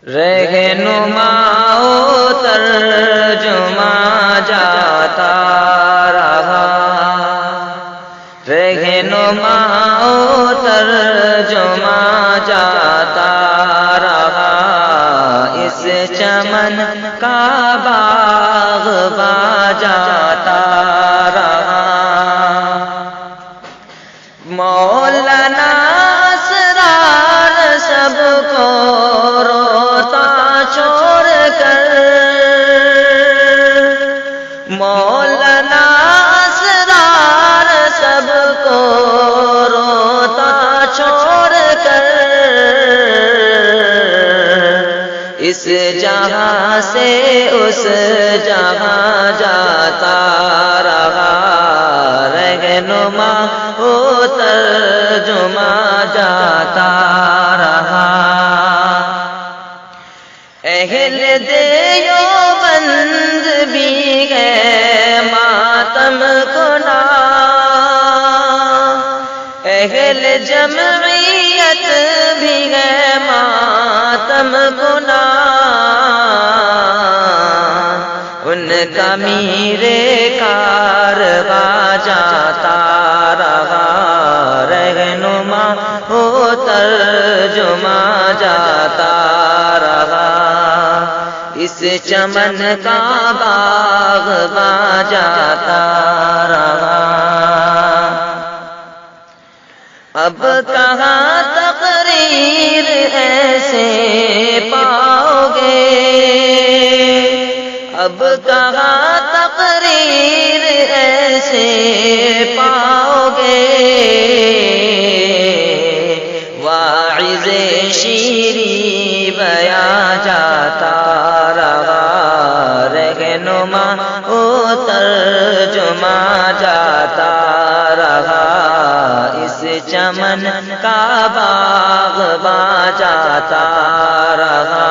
رہنما و ترجمہ جاتا رہا، رہنما و ترجمہ جاتا رہا، اس چمن کا باغباں جاتا رہا۔ مولانا اسرار سب کو روتا چھوڑ کر، مولانا اسرار سب کو روتا چھوڑ کر، اس جہاں سے اس جہاں جاتا رہا، رہنما و ترجمہ جاتا رہا۔ اہل دیوبند بھی ہے ماتم کنا، اہل جمعیت بھی ہے ماتم کنا، ان کا میرے کارواں جاتا رہا، رہنما و ترجمہ جاتا رہا، اس چمن کا باغباں جاتا رہا۔ اب کہاں تقریر ایسے پاؤ گے، اب کہاں تقریر ایسے پاؤ گے، واعظ شیریں بیاں جاتا رہا، رہنما و ترجمہ جاتا رہا، اس چمن کا باغباں جاتا رہا۔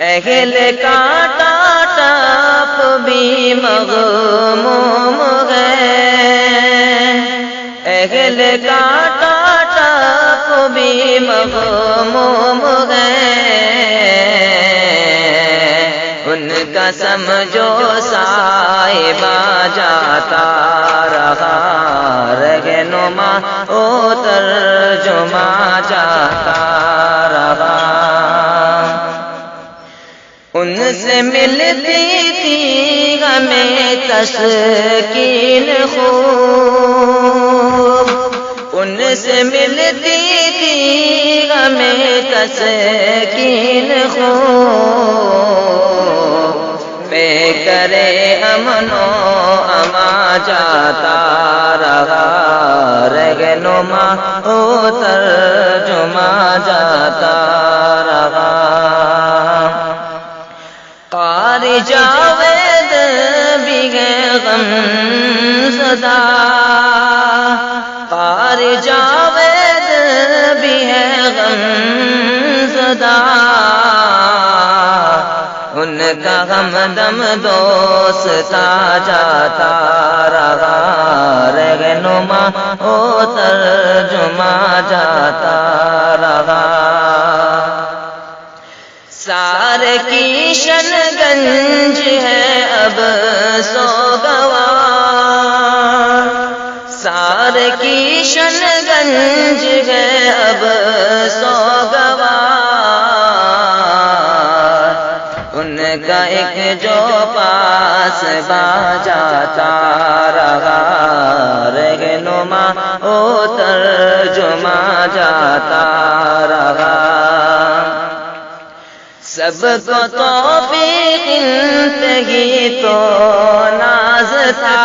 اہل کانٹا ٹاپ بھی مغموم ہے، اہل کانٹا ٹاپ بھی مغموم ہے، ان کا سمجھو صاحباں جاتا رہا، رہنما و ترجمہ جاتا رہا۔ ان سے ملتی تھی ہمیں تسکین خوب، ان سے ملتی تھی ہمیں تسکین خوب، پہ کرے امن و امان جاتا رہا، رہنما و ترجمہ جاتا رہا۔ قاری جاوید بھی ہے غم زدہ، قاری جاوید بھی ہے غم زدہ، ان کا ہمدم دوستا جاتا رہا، رہنما و ترجمہ جاتا رہا۔ سار کی شن گنج ہے اب سوگوار، سار کی شن گنج ہے اب سوگوار، ان کا ایک جو پاس با جاتا رہا، رہنما و ترجمہ جاتا رہا۔ سب کو توفیق انتہی تو ناز تھا،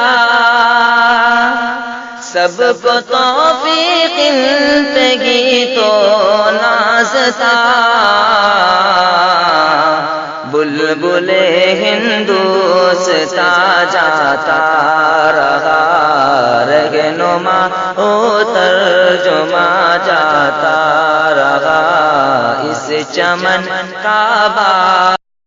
سب کو توفیق انتہی تو ناز تھا، بلبل ہندوستا جاتا رہا، رہنما و ترجمہ جاتا رہا، اس چمن کا باغ